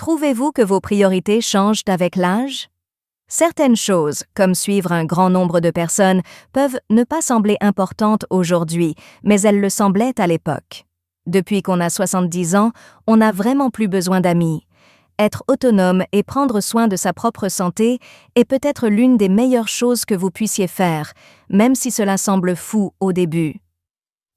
Trouvez-vous que vos priorités changent avec l'âge? Certaines choses, comme suivre un grand nombre de personnes, peuvent ne pas sembler importantes aujourd'hui, mais elles le semblaient à l'époque. Depuis qu'on a 70 ans, on n'a vraiment plus besoin d'amis. Être autonome et prendre soin de sa propre santé est peut-être l'une des meilleures choses que vous puissiez faire, même si cela semble fou au début.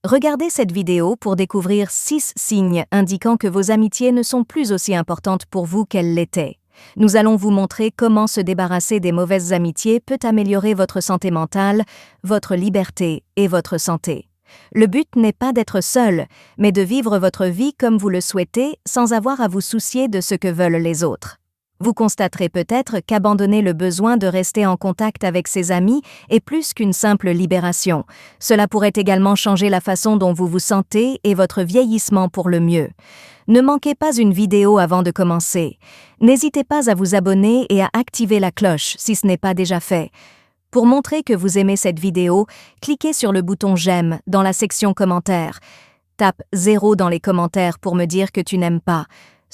Regardez cette vidéo pour découvrir 6 signes indiquant que vos amitiés ne sont plus aussi importantes pour vous qu'elles l'étaient. Nous allons vous montrer comment se débarrasser des mauvaises amitiés peut améliorer votre santé mentale, votre liberté et votre santé. Le but n'est pas d'être seul, mais de vivre votre vie comme vous le souhaitez sans avoir à vous soucier de ce que veulent les autres. Vous constaterez peut-être qu'abandonner le besoin de rester en contact avec ses amis est plus qu'une simple libération. Cela pourrait également changer la façon dont vous vous sentez et votre vieillissement pour le mieux. Ne manquez pas une vidéo avant de commencer. N'hésitez pas à vous abonner et à activer la cloche si ce n'est pas déjà fait. Pour montrer que vous aimez cette vidéo, cliquez sur le bouton « J'aime » dans la section commentaires. Tape 0 dans les commentaires pour me dire que tu n'aimes pas.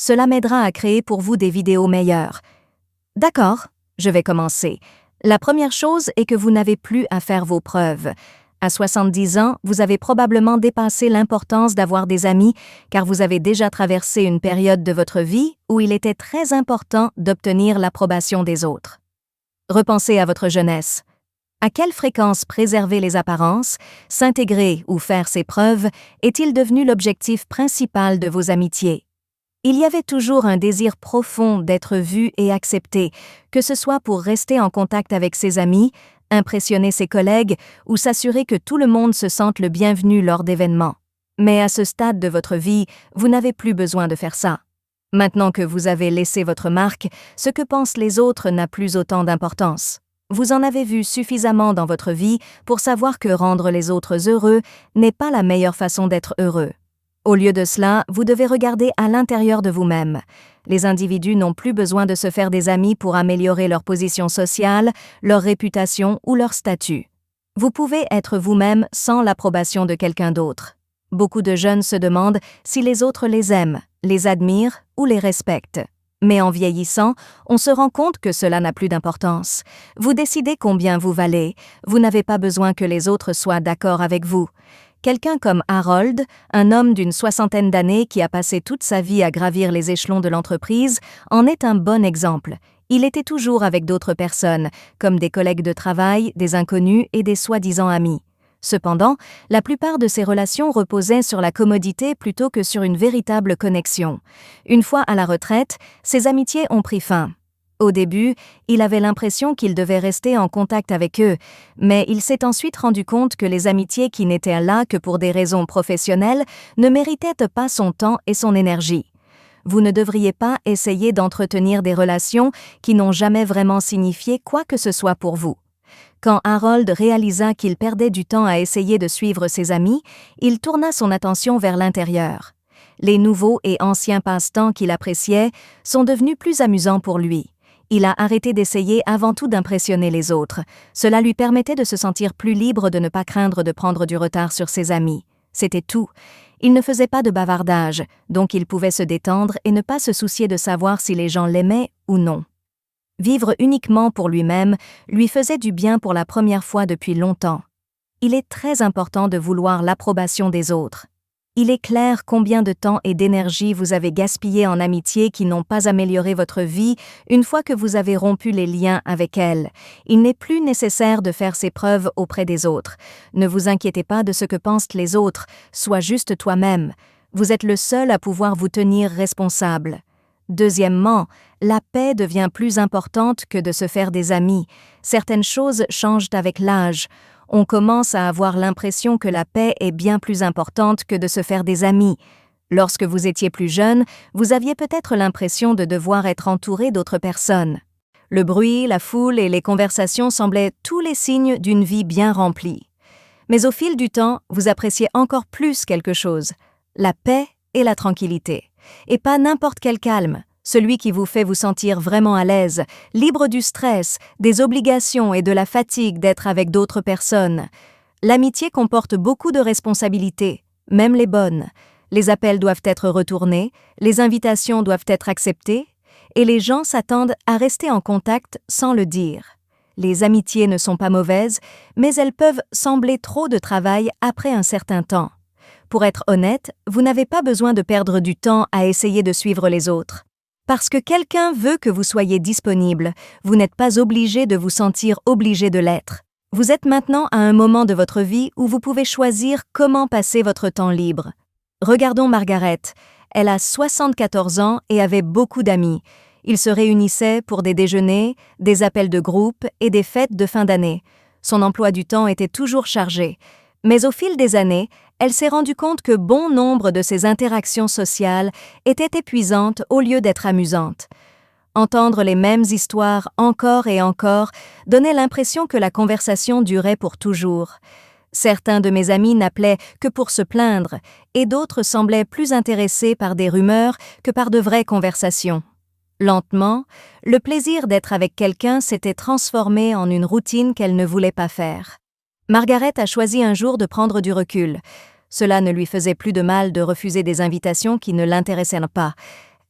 Cela m'aidera à créer pour vous des vidéos meilleures. D'accord, je vais commencer. La première chose est que vous n'avez plus à faire vos preuves. À 70 ans, vous avez probablement dépassé l'importance d'avoir des amis car vous avez déjà traversé une période de votre vie où il était très important d'obtenir l'approbation des autres. Repensez à votre jeunesse. À quelle fréquence préserver les apparences, s'intégrer ou faire ses preuves est-il devenu l'objectif principal de vos amitiés? Il y avait toujours un désir profond d'être vu et accepté, que ce soit pour rester en contact avec ses amis, impressionner ses collègues ou s'assurer que tout le monde se sente le bienvenu lors d'événements. Mais à ce stade de votre vie, vous n'avez plus besoin de faire ça. Maintenant que vous avez laissé votre marque, ce que pensent les autres n'a plus autant d'importance. Vous en avez vu suffisamment dans votre vie pour savoir que rendre les autres heureux n'est pas la meilleure façon d'être heureux. Au lieu de cela, vous devez regarder à l'intérieur de vous-même. Les individus n'ont plus besoin de se faire des amis pour améliorer leur position sociale, leur réputation ou leur statut. Vous pouvez être vous-même sans l'approbation de quelqu'un d'autre. Beaucoup de jeunes se demandent si les autres les aiment, les admirent ou les respectent. Mais en vieillissant, on se rend compte que cela n'a plus d'importance. Vous décidez combien vous valez, vous n'avez pas besoin que les autres soient d'accord avec vous. Quelqu'un comme Harold, un homme d'une 60aine d'années qui a passé toute sa vie à gravir les échelons de l'entreprise, en est un bon exemple. Il était toujours avec d'autres personnes, comme des collègues de travail, des inconnus et des soi-disant amis. Cependant, la plupart de ses relations reposaient sur la commodité plutôt que sur une véritable connexion. Une fois à la retraite, ses amitiés ont pris fin. Au début, il avait l'impression qu'il devait rester en contact avec eux, mais il s'est ensuite rendu compte que les amitiés qui n'étaient là que pour des raisons professionnelles ne méritaient pas son temps et son énergie. Vous ne devriez pas essayer d'entretenir des relations qui n'ont jamais vraiment signifié quoi que ce soit pour vous. Quand Harold réalisa qu'il perdait du temps à essayer de suivre ses amis, il tourna son attention vers l'intérieur. Les nouveaux et anciens passe-temps qu'il appréciait sont devenus plus amusants pour lui. Il a arrêté d'essayer avant tout d'impressionner les autres. Cela lui permettait de se sentir plus libre de ne pas craindre de prendre du retard sur ses amis. C'était tout. Il ne faisait pas de bavardage, donc il pouvait se détendre et ne pas se soucier de savoir si les gens l'aimaient ou non. Vivre uniquement pour lui-même lui faisait du bien pour la première fois depuis longtemps. Il est très important de vouloir l'approbation des autres. Il est clair combien de temps et d'énergie vous avez gaspillé en amitiés qui n'ont pas amélioré votre vie une fois que vous avez rompu les liens avec elles. Il n'est plus nécessaire de faire ses preuves auprès des autres. Ne vous inquiétez pas de ce que pensent les autres, sois juste toi-même. Vous êtes le seul à pouvoir vous tenir responsable. Deuxièmement, la paix devient plus importante que de se faire des amis. Certaines choses changent avec l'âge. On commence à avoir l'impression que la paix est bien plus importante que de se faire des amis. Lorsque vous étiez plus jeune, vous aviez peut-être l'impression de devoir être entouré d'autres personnes. Le bruit, la foule et les conversations semblaient tous les signes d'une vie bien remplie. Mais au fil du temps, vous appréciez encore plus quelque chose, la paix et la tranquillité. Et pas n'importe quel calme, celui qui vous fait vous sentir vraiment à l'aise, libre du stress, des obligations et de la fatigue d'être avec d'autres personnes. L'amitié comporte beaucoup de responsabilités, même les bonnes. Les appels doivent être retournés, les invitations doivent être acceptées, et les gens s'attendent à rester en contact sans le dire. Les amitiés ne sont pas mauvaises, mais elles peuvent sembler trop de travail après un certain temps. Pour être honnête, vous n'avez pas besoin de perdre du temps à essayer de suivre les autres. Parce que quelqu'un veut que vous soyez disponible, vous n'êtes pas obligé de vous sentir obligé de l'être. Vous êtes maintenant à un moment de votre vie où vous pouvez choisir comment passer votre temps libre. Regardons Margaret. Elle a 74 ans et avait beaucoup d'amis. Ils se réunissaient pour des déjeuners, des appels de groupe et des fêtes de fin d'année. Son emploi du temps était toujours chargé. Mais au fil des années, elle s'est rendue compte que bon nombre de ses interactions sociales étaient épuisantes au lieu d'être amusantes. Entendre les mêmes histoires encore et encore donnait l'impression que la conversation durait pour toujours. Certains de mes amis n'appelaient que pour se plaindre, et d'autres semblaient plus intéressés par des rumeurs que par de vraies conversations. Lentement, le plaisir d'être avec quelqu'un s'était transformé en une routine qu'elle ne voulait pas faire. Margaret a choisi un jour de prendre du recul. Cela ne lui faisait plus de mal de refuser des invitations qui ne l'intéressaient pas.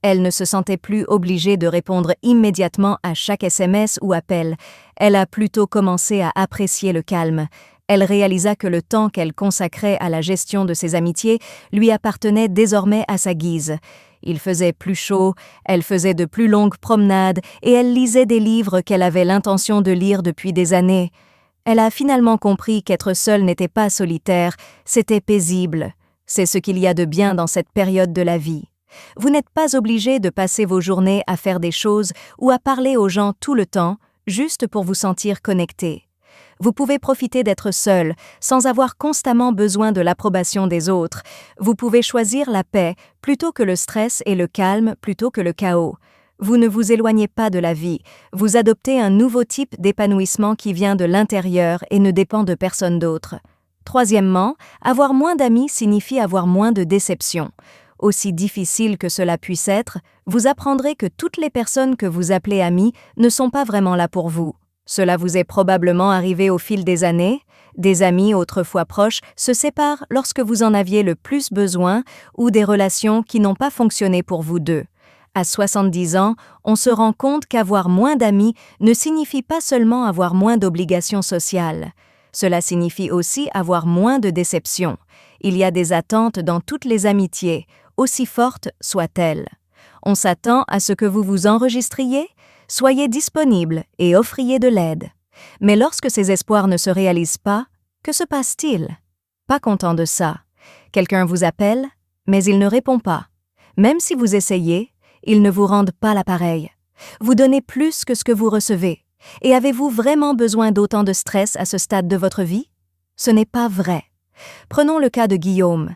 Elle ne se sentait plus obligée de répondre immédiatement à chaque SMS ou appel. Elle a plutôt commencé à apprécier le calme. Elle réalisa que le temps qu'elle consacrait à la gestion de ses amitiés lui appartenait désormais à sa guise. Il faisait plus chaud, elle faisait de plus longues promenades et elle lisait des livres qu'elle avait l'intention de lire depuis des années. Elle a finalement compris qu'être seule n'était pas solitaire, c'était paisible. C'est ce qu'il y a de bien dans cette période de la vie. Vous n'êtes pas obligé de passer vos journées à faire des choses ou à parler aux gens tout le temps, juste pour vous sentir connecté. Vous pouvez profiter d'être seul, sans avoir constamment besoin de l'approbation des autres. Vous pouvez choisir la paix plutôt que le stress et le calme plutôt que le chaos. Vous ne vous éloignez pas de la vie, vous adoptez un nouveau type d'épanouissement qui vient de l'intérieur et ne dépend de personne d'autre. Troisièmement, avoir moins d'amis signifie avoir moins de déceptions. Aussi difficile que cela puisse être, vous apprendrez que toutes les personnes que vous appelez amis ne sont pas vraiment là pour vous. Cela vous est probablement arrivé au fil des années. Des amis autrefois proches se séparent lorsque vous en aviez le plus besoin ou des relations qui n'ont pas fonctionné pour vous deux. À 70 ans, on se rend compte qu'avoir moins d'amis ne signifie pas seulement avoir moins d'obligations sociales. Cela signifie aussi avoir moins de déceptions. Il y a des attentes dans toutes les amitiés, aussi fortes soient-elles. On s'attend à ce que vous vous enregistriez, soyez disponible et offriez de l'aide. Mais lorsque ces espoirs ne se réalisent pas, que se passe-t-il? Pas content de ça. Quelqu'un vous appelle, mais il ne répond pas. Même si vous essayez, ils ne vous rendent pas l'appareil. Vous donnez plus que ce que vous recevez. Et avez-vous vraiment besoin d'autant de stress à ce stade de votre vie? Ce n'est pas vrai. Prenons le cas de Guillaume.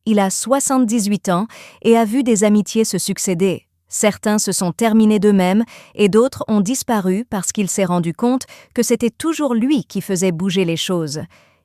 Il a 78 ans et a vu des amitiés se succéder. Certains se sont terminés d'eux-mêmes et d'autres ont disparu parce qu'il s'est rendu compte que c'était toujours lui qui faisait bouger les choses.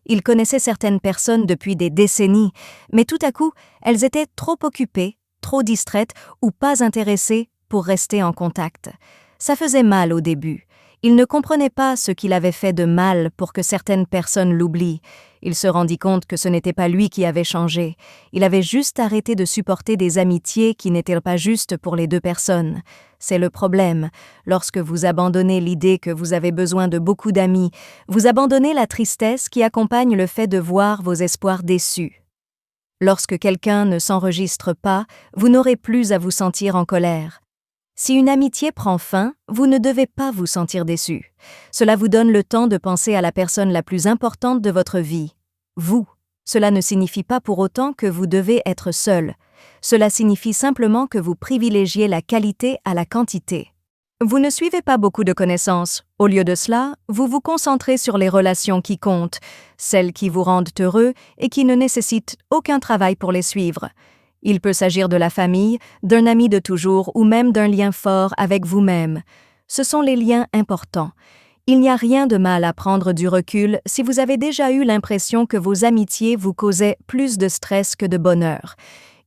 Il connaissait certaines personnes depuis des décennies, mais tout à coup, elles étaient trop occupées, trop distraites ou pas intéressées pour rester en contact. Ça faisait mal au début. Il ne comprenait pas ce qu'il avait fait de mal pour que certaines personnes l'oublient. Il se rendit compte que ce n'était pas lui qui avait changé. Il avait juste arrêté de supporter des amitiés qui n'étaient pas justes pour les deux personnes. C'est le problème. Lorsque vous abandonnez l'idée que vous avez besoin de beaucoup d'amis, vous abandonnez la tristesse qui accompagne le fait de voir vos espoirs déçus. Lorsque quelqu'un ne s'enregistre pas, vous n'aurez plus à vous sentir en colère. Si une amitié prend fin, vous ne devez pas vous sentir déçu. Cela vous donne le temps de penser à la personne la plus importante de votre vie, vous. Cela ne signifie pas pour autant que vous devez être seul. Cela signifie simplement que vous privilégiez la qualité à la quantité. Vous ne suivez pas beaucoup de connaissances. Au lieu de cela, vous vous concentrez sur les relations qui comptent, celles qui vous rendent heureux et qui ne nécessitent aucun travail pour les suivre. Il peut s'agir de la famille, d'un ami de toujours ou même d'un lien fort avec vous-même. Ce sont les liens importants. Il n'y a rien de mal à prendre du recul si vous avez déjà eu l'impression que vos amitiés vous causaient plus de stress que de bonheur.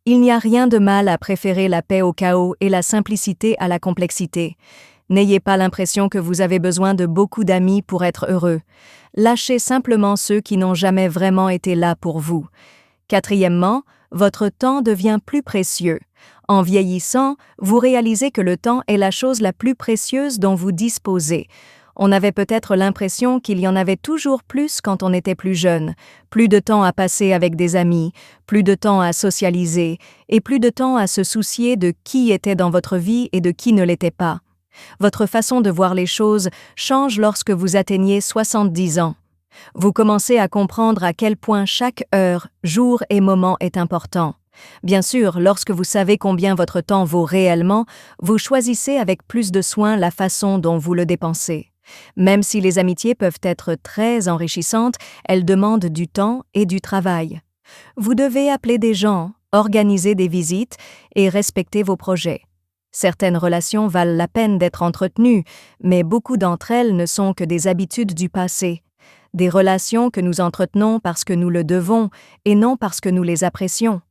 Il n'y a rien de mal à préférer la paix au chaos et la simplicité à la complexité. N'ayez pas l'impression que vous avez besoin de beaucoup d'amis pour être heureux. Lâchez simplement ceux qui n'ont jamais vraiment été là pour vous. Quatrièmement, votre temps devient plus précieux. En vieillissant, vous réalisez que le temps est la chose la plus précieuse dont vous disposez. On avait peut-être l'impression qu'il y en avait toujours plus quand on était plus jeune, plus de temps à passer avec des amis, plus de temps à socialiser, et plus de temps à se soucier de qui était dans votre vie et de qui ne l'était pas. Votre façon de voir les choses change lorsque vous atteignez 70 ans. Vous commencez à comprendre à quel point chaque heure, jour et moment est important. Bien sûr, lorsque vous savez combien votre temps vaut réellement, vous choisissez avec plus de soin la façon dont vous le dépensez. Même si les amitiés peuvent être très enrichissantes, elles demandent du temps et du travail. Vous devez appeler des gens, organiser des visites et respecter vos projets. Certaines relations valent la peine d'être entretenues, mais beaucoup d'entre elles ne sont que des habitudes du passé. Des relations que nous entretenons parce que nous le devons et non parce que nous les apprécions.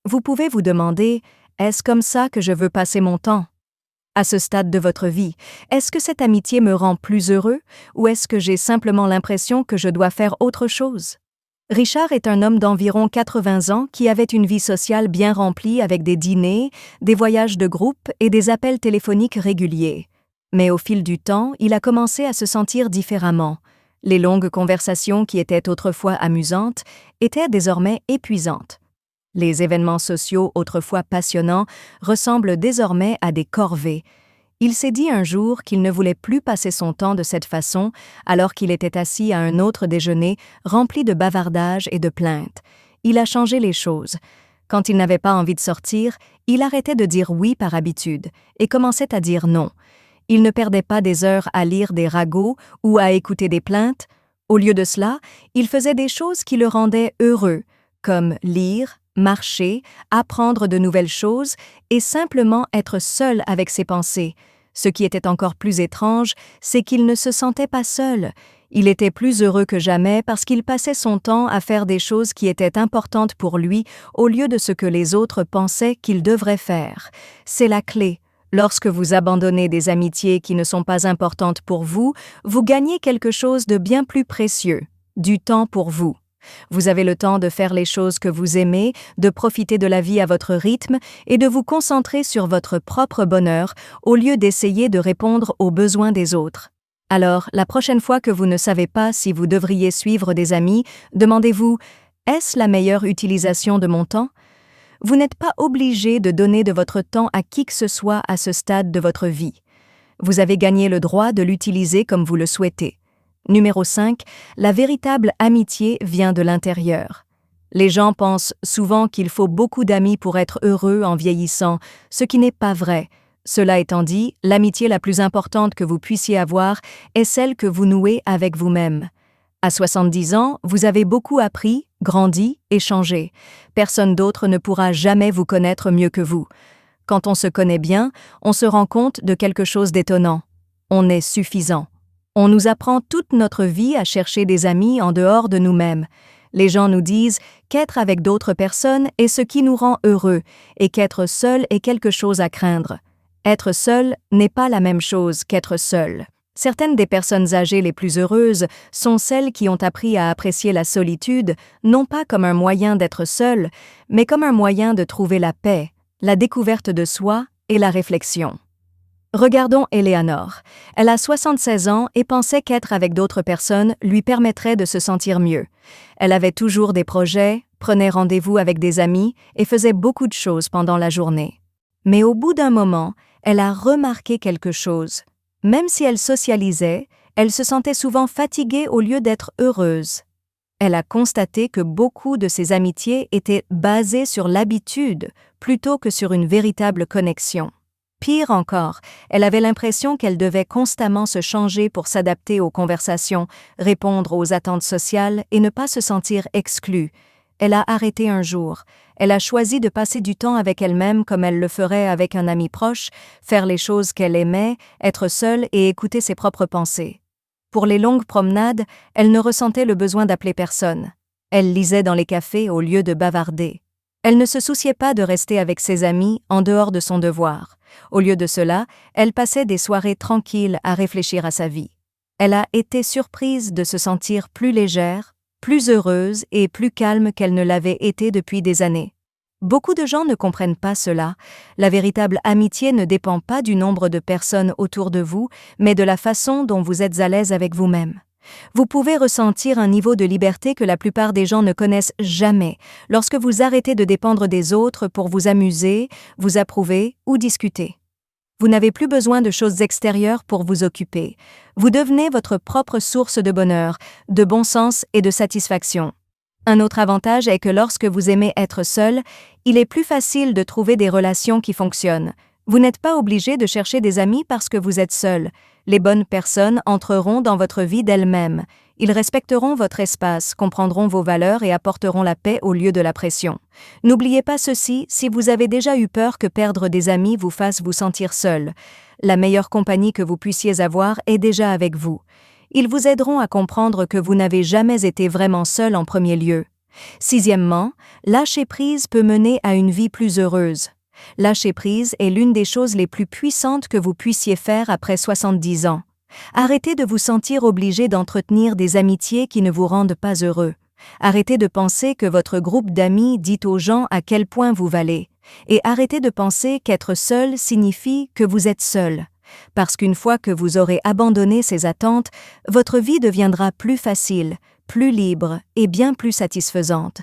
Vous pouvez vous demander, est-ce comme ça que je veux passer mon temps? À ce stade de votre vie, est-ce que cette amitié me rend plus heureux ou est-ce que j'ai simplement l'impression que je dois faire autre chose? Richard est un homme d'environ 80 ans qui avait une vie sociale bien remplie avec des dîners, des voyages de groupe et des appels téléphoniques réguliers. Mais au fil du temps, il a commencé à se sentir différemment. Les longues conversations qui étaient autrefois amusantes étaient désormais épuisantes. Les événements sociaux autrefois passionnants ressemblent désormais à des corvées. Il s'est dit un jour qu'il ne voulait plus passer son temps de cette façon alors qu'il était assis à un autre déjeuner rempli de bavardages et de plaintes. Il a changé les choses. Quand il n'avait pas envie de sortir, il arrêtait de dire oui par habitude et commençait à dire non. Il ne perdait pas des heures à lire des ragots ou à écouter des plaintes. Au lieu de cela, il faisait des choses qui le rendaient heureux, comme lire, marcher, apprendre de nouvelles choses et simplement être seul avec ses pensées. Ce qui était encore plus étrange, c'est qu'il ne se sentait pas seul. Il était plus heureux que jamais parce qu'il passait son temps à faire des choses qui étaient importantes pour lui au lieu de ce que les autres pensaient qu'il devrait faire. C'est la clé. Lorsque vous abandonnez des amitiés qui ne sont pas importantes pour vous, vous gagnez quelque chose de bien plus précieux, du temps pour vous. Vous avez le temps de faire les choses que vous aimez, de profiter de la vie à votre rythme et de vous concentrer sur votre propre bonheur au lieu d'essayer de répondre aux besoins des autres. Alors, la prochaine fois que vous ne savez pas si vous devriez suivre des amis, demandez-vous « Est-ce la meilleure utilisation de mon temps ?» Vous n'êtes pas obligé de donner de votre temps à qui que ce soit à ce stade de votre vie. Vous avez gagné le droit de l'utiliser comme vous le souhaitez. Numéro 5, la véritable amitié vient de l'intérieur. Les gens pensent souvent qu'il faut beaucoup d'amis pour être heureux en vieillissant, ce qui n'est pas vrai. Cela étant dit, l'amitié la plus importante que vous puissiez avoir est celle que vous nouez avec vous-même. À 70 ans, vous avez beaucoup appris, grandi et changé. Personne d'autre ne pourra jamais vous connaître mieux que vous. Quand on se connaît bien, on se rend compte de quelque chose d'étonnant. On est suffisant. On nous apprend toute notre vie à chercher des amis en dehors de nous-mêmes. Les gens nous disent qu'être avec d'autres personnes est ce qui nous rend heureux et qu'être seul est quelque chose à craindre. Être seul n'est pas la même chose qu'être seul. Certaines des personnes âgées les plus heureuses sont celles qui ont appris à apprécier la solitude, non pas comme un moyen d'être seul, mais comme un moyen de trouver la paix, la découverte de soi et la réflexion. Regardons Eleanor. Elle a 76 ans et pensait qu'être avec d'autres personnes lui permettrait de se sentir mieux. Elle avait toujours des projets, prenait rendez-vous avec des amis et faisait beaucoup de choses pendant la journée. Mais au bout d'un moment, elle a remarqué quelque chose. Même si elle socialisait, elle se sentait souvent fatiguée au lieu d'être heureuse. Elle a constaté que beaucoup de ses amitiés étaient basées sur l'habitude plutôt que sur une véritable connexion. Pire encore, elle avait l'impression qu'elle devait constamment se changer pour s'adapter aux conversations, répondre aux attentes sociales et ne pas se sentir exclue. Elle a arrêté un jour. Elle a choisi de passer du temps avec elle-même comme elle le ferait avec un ami proche, faire les choses qu'elle aimait, être seule et écouter ses propres pensées. Pour les longues promenades, elle ne ressentait le besoin d'appeler personne. Elle lisait dans les cafés au lieu de bavarder. Elle ne se souciait pas de rester avec ses amis en dehors de son devoir. Au lieu de cela, elle passait des soirées tranquilles à réfléchir à sa vie. Elle a été surprise de se sentir plus légère, plus heureuse et plus calme qu'elle ne l'avait été depuis des années. Beaucoup de gens ne comprennent pas cela. La véritable amitié ne dépend pas du nombre de personnes autour de vous, mais de la façon dont vous êtes à l'aise avec vous-même. Vous pouvez ressentir un niveau de liberté que la plupart des gens ne connaissent jamais lorsque vous arrêtez de dépendre des autres pour vous amuser, vous approuver ou discuter. Vous n'avez plus besoin de choses extérieures pour vous occuper. Vous devenez votre propre source de bonheur, de bon sens et de satisfaction. Un autre avantage est que lorsque vous aimez être seul, il est plus facile de trouver des relations qui fonctionnent. Vous n'êtes pas obligé de chercher des amis parce que vous êtes seul. Les bonnes personnes entreront dans votre vie d'elles-mêmes. Ils respecteront votre espace, comprendront vos valeurs et apporteront la paix au lieu de la pression. N'oubliez pas ceci si vous avez déjà eu peur que perdre des amis vous fasse vous sentir seul. La meilleure compagnie que vous puissiez avoir est déjà avec vous. Ils vous aideront à comprendre que vous n'avez jamais été vraiment seul en premier lieu. Sixièmement, lâcher prise peut mener à une vie plus heureuse. Lâcher prise est l'une des choses les plus puissantes que vous puissiez faire après 70 ans. Arrêtez de vous sentir obligé d'entretenir des amitiés qui ne vous rendent pas heureux. Arrêtez de penser que votre groupe d'amis dit aux gens à quel point vous valez. Et arrêtez de penser qu'être seul signifie que vous êtes seul. Parce qu'une fois que vous aurez abandonné ces attentes, votre vie deviendra plus facile, plus libre et bien plus satisfaisante.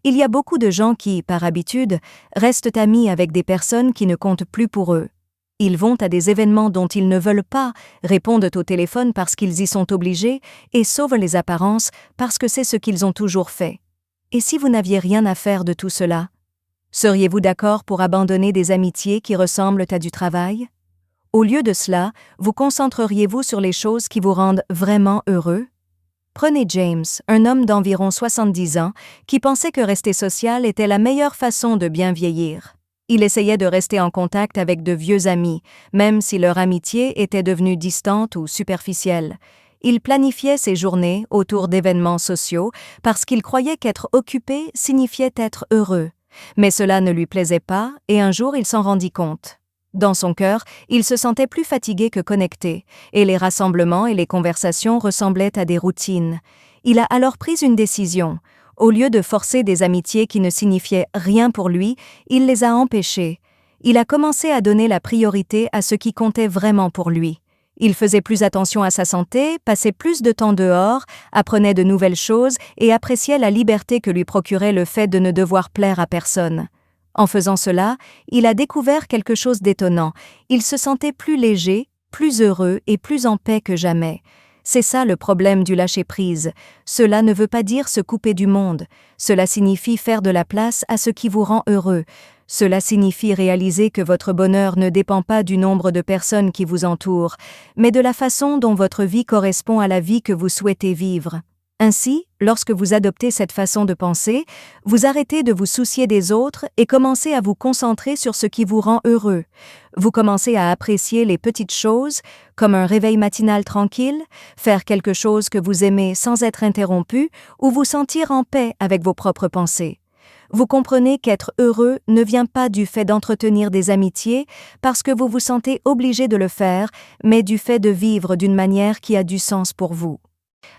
Il y a beaucoup de gens qui, par habitude, restent amis avec des personnes qui ne comptent plus pour eux. Ils vont à des événements dont ils ne veulent pas, répondent au téléphone parce qu'ils y sont obligés et sauvent les apparences parce que c'est ce qu'ils ont toujours fait. Et si vous n'aviez rien à faire de tout cela? Seriez-vous d'accord pour abandonner des amitiés qui ressemblent à du travail? Au lieu de cela, vous concentreriez-vous sur les choses qui vous rendent vraiment heureux? Prenez James, un homme d'environ 70 ans, qui pensait que rester social était la meilleure façon de bien vieillir. Il essayait de rester en contact avec de vieux amis, même si leur amitié était devenue distante ou superficielle. Il planifiait ses journées autour d'événements sociaux parce qu'il croyait qu'être occupé signifiait être heureux. Mais cela ne lui plaisait pas et un jour il s'en rendit compte. Dans son cœur, il se sentait plus fatigué que connecté, et les rassemblements et les conversations ressemblaient à des routines. Il a alors pris une décision. Au lieu de forcer des amitiés qui ne signifiaient rien pour lui, il les a empêchées. Il a commencé à donner la priorité à ce qui comptait vraiment pour lui. Il faisait plus attention à sa santé, passait plus de temps dehors, apprenait de nouvelles choses et appréciait la liberté que lui procurait le fait de ne devoir plaire à personne. En faisant cela, il a découvert quelque chose d'étonnant. Il se sentait plus léger, plus heureux et plus en paix que jamais. C'est ça le problème du lâcher-prise. Cela ne veut pas dire se couper du monde. Cela signifie faire de la place à ce qui vous rend heureux. Cela signifie réaliser que votre bonheur ne dépend pas du nombre de personnes qui vous entourent, mais de la façon dont votre vie correspond à la vie que vous souhaitez vivre. Ainsi, lorsque vous adoptez cette façon de penser, vous arrêtez de vous soucier des autres et commencez à vous concentrer sur ce qui vous rend heureux. Vous commencez à apprécier les petites choses, comme un réveil matinal tranquille, faire quelque chose que vous aimez sans être interrompu ou vous sentir en paix avec vos propres pensées. Vous comprenez qu'être heureux ne vient pas du fait d'entretenir des amitiés parce que vous vous sentez obligé de le faire, mais du fait de vivre d'une manière qui a du sens pour vous.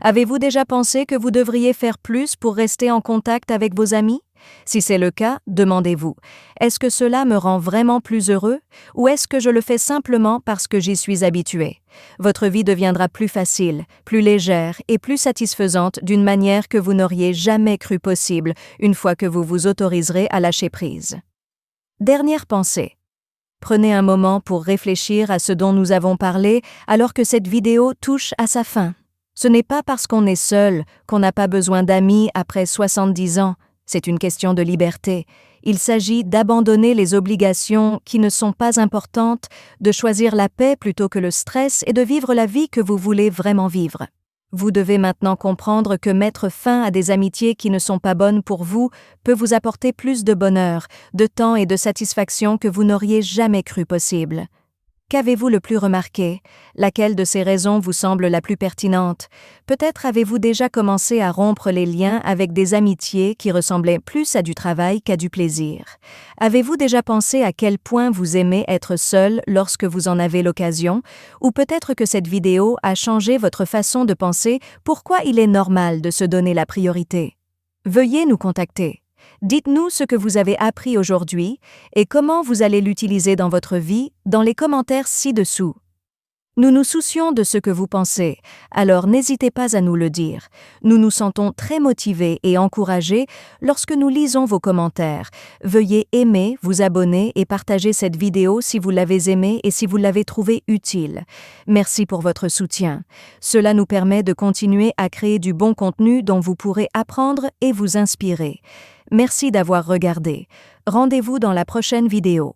Avez-vous déjà pensé que vous devriez faire plus pour rester en contact avec vos amis? Si c'est le cas, demandez-vous, est-ce que cela me rend vraiment plus heureux ou est-ce que je le fais simplement parce que j'y suis habitué? Votre vie deviendra plus facile, plus légère et plus satisfaisante d'une manière que vous n'auriez jamais cru possible une fois que vous vous autoriserez à lâcher prise. Dernière pensée. Prenez un moment pour réfléchir à ce dont nous avons parlé alors que cette vidéo touche à sa fin. Ce n'est pas parce qu'on est seul qu'on n'a pas besoin d'amis après 70 ans. C'est une question de liberté. Il s'agit d'abandonner les obligations qui ne sont pas importantes, de choisir la paix plutôt que le stress et de vivre la vie que vous voulez vraiment vivre. Vous devez maintenant comprendre que mettre fin à des amitiés qui ne sont pas bonnes pour vous peut vous apporter plus de bonheur, de temps et de satisfaction que vous n'auriez jamais cru possible. Qu'avez-vous le plus remarqué? Laquelle de ces raisons vous semble la plus pertinente? Peut-être avez-vous déjà commencé à rompre les liens avec des amitiés qui ressemblaient plus à du travail qu'à du plaisir. Avez-vous déjà pensé à quel point vous aimez être seul lorsque vous en avez l'occasion? Ou peut-être que cette vidéo a changé votre façon de penser pourquoi il est normal de se donner la priorité. Veuillez nous contacter. Dites-nous ce que vous avez appris aujourd'hui et comment vous allez l'utiliser dans votre vie dans les commentaires ci-dessous. Nous nous soucions de ce que vous pensez, alors n'hésitez pas à nous le dire. Nous nous sentons très motivés et encouragés lorsque nous lisons vos commentaires. Veuillez aimer, vous abonner et partager cette vidéo si vous l'avez aimée et si vous l'avez trouvée utile. Merci pour votre soutien. Cela nous permet de continuer à créer du bon contenu dont vous pourrez apprendre et vous inspirer. Merci d'avoir regardé. Rendez-vous dans la prochaine vidéo.